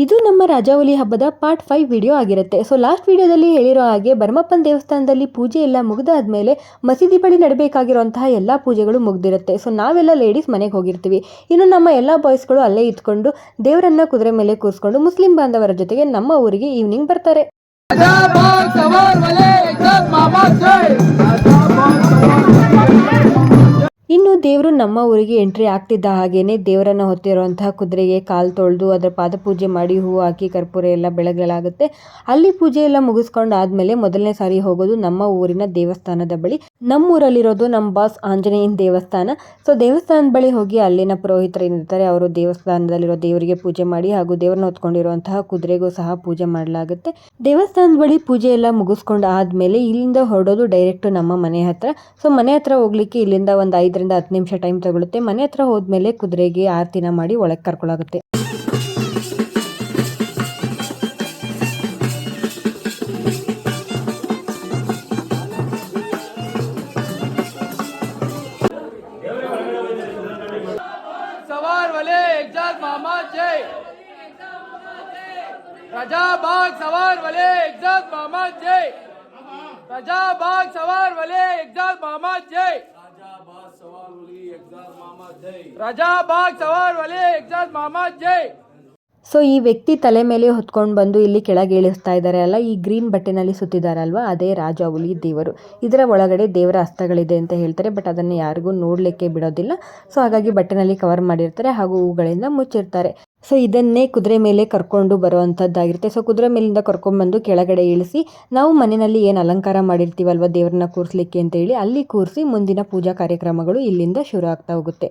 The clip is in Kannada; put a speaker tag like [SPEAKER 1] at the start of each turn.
[SPEAKER 1] ಇದು ನಮ್ಮ ರಾಜಾವಲಿ ಹಬ್ಬದ ಪಾರ್ಟ್ 5 ವಿಡಿಯೋ ಆಗಿರುತ್ತೆ. ಸೊ ಲಾಸ್ಟ್ ವಿಡಿಯೋದಲ್ಲಿ ಹೇಳಿರೋ ಹಾಗೆ ಭರಮಪ್ಪನ ದೇವಸ್ಥಾನದಲ್ಲಿ ಪೂಜೆ ಎಲ್ಲ ಮುಗಿದಾದ್ಮೇಲೆ ಮಸೀದಿ ಬಳಿ ನಡಬೇಕಾಗಿರುವಂತಹ ಎಲ್ಲ ಪೂಜೆಗಳು ಮುಗ್ದಿರುತ್ತೆ. ಸೊ ನಾವೆಲ್ಲ ಲೇಡೀಸ್ ಮನೆಗೆ ಹೋಗಿರ್ತೀವಿ. ಇನ್ನು ನಮ್ಮ ಎಲ್ಲ ಬಾಯ್ಸ್ಗಳು ಅಲ್ಲೇ ಇದ್ಕೊಂಡು ದೇವರನ್ನ ಕುದುರೆ ಮೇಲೆ ಕೂರಿಸ್ಕೊಂಡು ಮುಸ್ಲಿಂ ಬಾಂಧವರ ಜೊತೆಗೆ ನಮ್ಮ ಊರಿಗೆ ಈವ್ನಿಂಗ್ ಬರ್ತಾರೆ. ಇನ್ನು ದೇವರು ನಮ್ಮ ಊರಿಗೆ ಎಂಟ್ರಿ ಆಗ್ತಿದ್ದ ಹಾಗೇನೆ ದೇವರನ್ನ ಹೊತ್ತಿರುವಂತಹ ಕುದುರೆಗೆ ಕಾಲು ತೊಳೆದು ಅದರ ಪಾದಪೂಜೆ ಮಾಡಿ ಹೂ ಹಾಕಿ ಕರ್ಪೂರ ಎಲ್ಲ ಬೆಳಗಲಾಗುತ್ತೆ. ಅಲ್ಲಿ ಪೂಜೆ ಎಲ್ಲ ಮುಗಿಸ್ಕೊಂಡು ಆದ್ಮೇಲೆ ಮೊದಲನೇ ಸಾರಿ ಹೋಗೋದು ನಮ್ಮ ಊರಿನ ದೇವಸ್ಥಾನದ ಬಳಿ. ನಮ್ಮ ಊರಲ್ಲಿರೋದು ನಮ್ಮ ಬಾಸ್ ಆಂಜನೇಯನ ದೇವಸ್ಥಾನ. ಸೊ ದೇವಸ್ಥಾನದ ಬಳಿ ಹೋಗಿ ಅಲ್ಲಿನ ಪುರೋಹಿತರು ಏನಿರ್ತಾರೆ ಅವರು ದೇವಸ್ಥಾನದಲ್ಲಿರೋ ದೇವರಿಗೆ ಪೂಜೆ ಮಾಡಿ ಹಾಗೂ ದೇವರನ್ನ ಹೊತ್ಕೊಂಡಿರುವಂತಹ ಕುದುರೆಗೂ ಸಹ ಪೂಜೆ ಮಾಡಲಾಗುತ್ತೆ. ದೇವಸ್ಥಾನದ ಬಳಿ ಪೂಜೆ ಎಲ್ಲ ಮುಗಿಸ್ಕೊಂಡು ಆದ್ಮೇಲೆ ಇಲ್ಲಿಂದ ಹೊರಡೋದು ಡೈರೆಕ್ಟ್ ನಮ್ಮ ಮನೆ ಹತ್ರ. ಸೊ ಮನೆ ಹತ್ರ ಹೋಗ್ಲಿಕ್ಕೆ ಇಲ್ಲಿಂದ ಒಂದು 5 ರಿಂದ 10 ನಿಮಿಷ ಟೈಮ್ ತಗೊಳುತ್ತೆ. ಮನೆ ಹತ್ರ ಹೋದ್ಮೇಲೆ ಕುದುರೆಗೆ ಆರತಿನ ಮಾಡಿ ಒಳಗೆ ಕರ್ಕೊಳ್ಳಾಗುತ್ತೆ.
[SPEAKER 2] सवार वाले एग्जाज मोहम्मद जय रजाबाग सवार वाले एग्जाज मोहम्मद जय रजाबाग सवार वाले एग्जाज मोहम्मद जय रजाबाग सवार वाले एग्जाज मोहम्मद जय.
[SPEAKER 1] ಸೊ ಈ ವ್ಯಕ್ತಿ ತಲೆ ಮೇಲೆ ಹೊತ್ಕೊಂಡು ಬಂದು ಇಲ್ಲಿ ಕೆಳಗೆ ಇಳಿಸ್ತಾ ಇದ್ದಾರೆ ಅಲ್ಲ, ಈ ಗ್ರೀನ್ ಬಟ್ಟೆನಲ್ಲಿ ಸುತ್ತಿದಾರಲ್ವಾ ಅದೇ ರಾಜಾಹುಲಿ ದೇವರು. ಇದರ ಒಳಗಡೆ ದೇವರ ಹಸ್ತಗಳಿದೆ ಅಂತ ಹೇಳ್ತಾರೆ, ಬಟ್ ಅದನ್ನು ಯಾರಿಗೂ ನೋಡಲಿಕ್ಕೆ ಬಿಡೋದಿಲ್ಲ. ಸೊ ಹಾಗಾಗಿ ಬಟ್ಟೆನಲ್ಲಿ ಕವರ್ ಮಾಡಿರ್ತಾರೆ ಹಾಗೂ ಹೂಗಳಿಂದ ಮುಚ್ಚಿರ್ತಾರೆ. ಸೊ ಇದನ್ನೇ ಕುದುರೆ ಮೇಲೆ ಕರ್ಕೊಂಡು ಬರುವಂಥದ್ದಾಗಿರುತ್ತೆ. ಸೊ ಕುದುರೆ ಮೇಲಿಂದ ಕರ್ಕೊಂಡ್ಬಂದು ಕೆಳಗಡೆ ಇಳಿಸಿ ನಾವು ಮನೆಯಲ್ಲಿ ಏನು ಅಲಂಕಾರ ಮಾಡಿರ್ತೀವಲ್ವ ದೇವ್ರನ್ನ ಕೂರಿಸ್ಲಿಕ್ಕೆ ಅಂತ ಹೇಳಿ ಅಲ್ಲಿ ಕೂರಿಸಿ ಮುಂದಿನ ಪೂಜಾ ಕಾರ್ಯಕ್ರಮಗಳು ಇಲ್ಲಿಂದ ಶುರು ಆಗ್ತಾ ಹೋಗುತ್ತೆ.